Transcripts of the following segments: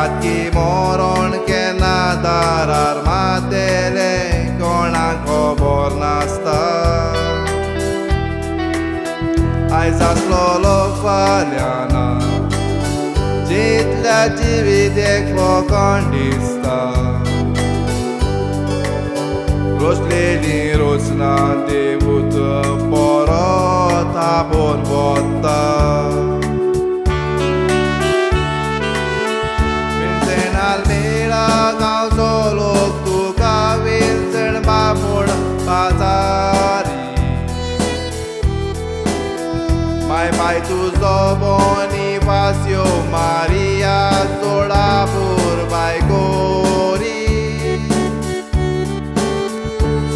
रातकी मोरोण केन्ना दारार मातेले कोणाक खबर नासता आयज आसलो लोक फाल्यां ना जितल्या जिवीत एक फकाण दिसता रोसलेली रोसना देवूत परत आपोवन वता मेळा गांवचो लोक तुका विंचण बापूण बाजारी माय पाय तुजो बोनी वास्यो मारिया सोडापूर बायकोरी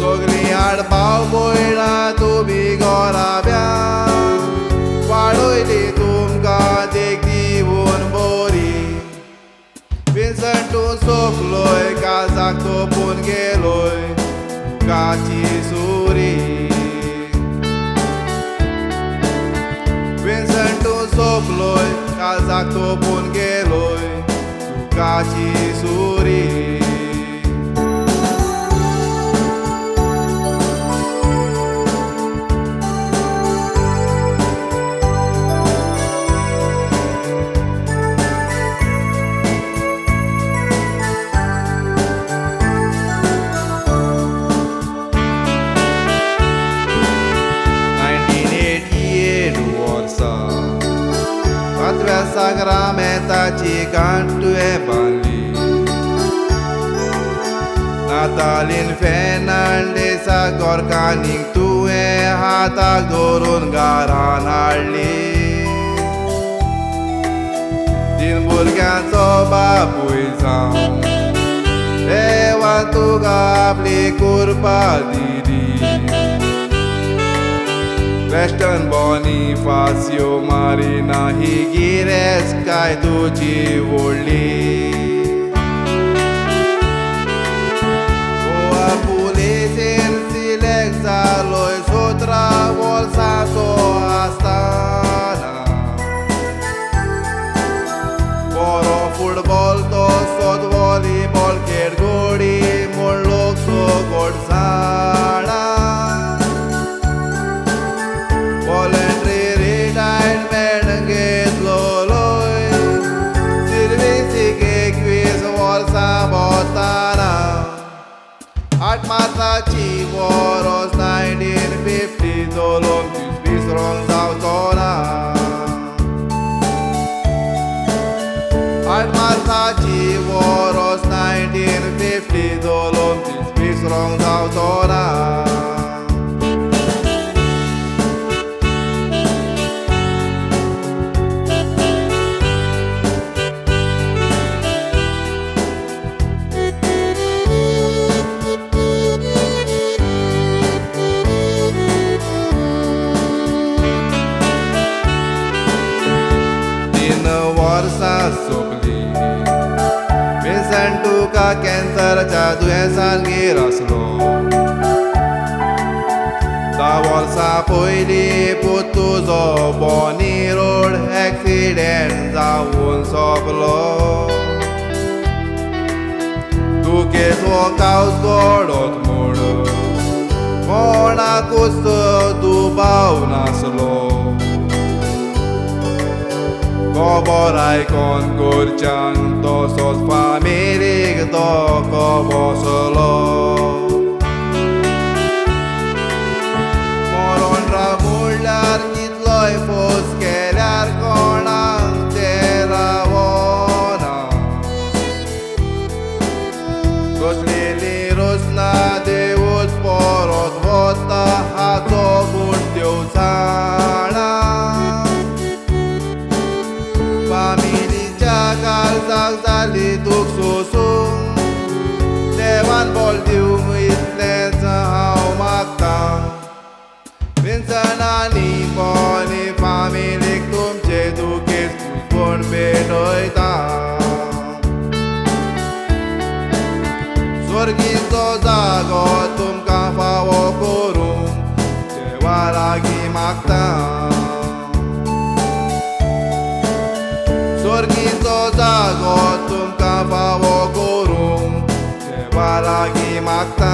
सगळीं आडपाव बोयळां तुमी घोराब्या वाडयली तुमकां देख दिवून बोरी विंचण तूं सोंपलोय काळजाक तोपून गेलोय काची सुरी विंचण तूं सोंपलोय काळजाक तोपून गेलोय काची सुरी Sacramentaci cantuie balli Valerian Fernandes a Konkani tue hatak dorun garan haडली तीन भुरग्यांचो बापूय जावन देवान तुका आपली कृपा दिली वेस्टर्न बॉनिफासियो मारिना ही गिरेज काय तुजी व्हडली गोवा पुलिसेन सिलेक्ट जालोय 17 वर्सांचो आसतना बरो फुटबॉल तो सोद व्हॉलीबॉल खेळगडी म्हूण लोक सोगोड जाणा Voluntary retirement घेतलोय सर्विसीक 21 वर्सां भोंवताना 8 मार्चाची वरोस 1950 दोलोन विसरोंक जावचो ना 8 मार्चाची वरोस 1950 दोलोन विसरोंक जावचो ना वर्सां सोंपली विंचण तुका कॅन्सराच्या दुयेंसान गिरासलो 10 वर्सां पयलीं पूत तुजो बोनी रोड एक्सिडेंट जावन सोंपलो तुकेच हो कावज घडोत म्हूण कोणाकूच दुबाव नासलो खबर आयकोन घरच्यान तसोच फामिलीक धोको बसलो मरण म्हणल्यार कितलोय फोस केल्यार कोणाक तें रावना कसलेली रोसना देवूच परत वता हाचो गूण देव जाणा फामिलीच्या काळजाक जाली दूख सोसूंक देवान बोल दिवंक इतलेंच हांव मागतां विंचण आनी बोनी फामिलीक तुमचे दुखेस पूण भेटयता स्वर्गीचो जागो तुमकां फावो करूंक देवा लागीं मागतां स्वर्गीचो जागो तुमका फावो करूंक देवा लागीं मागता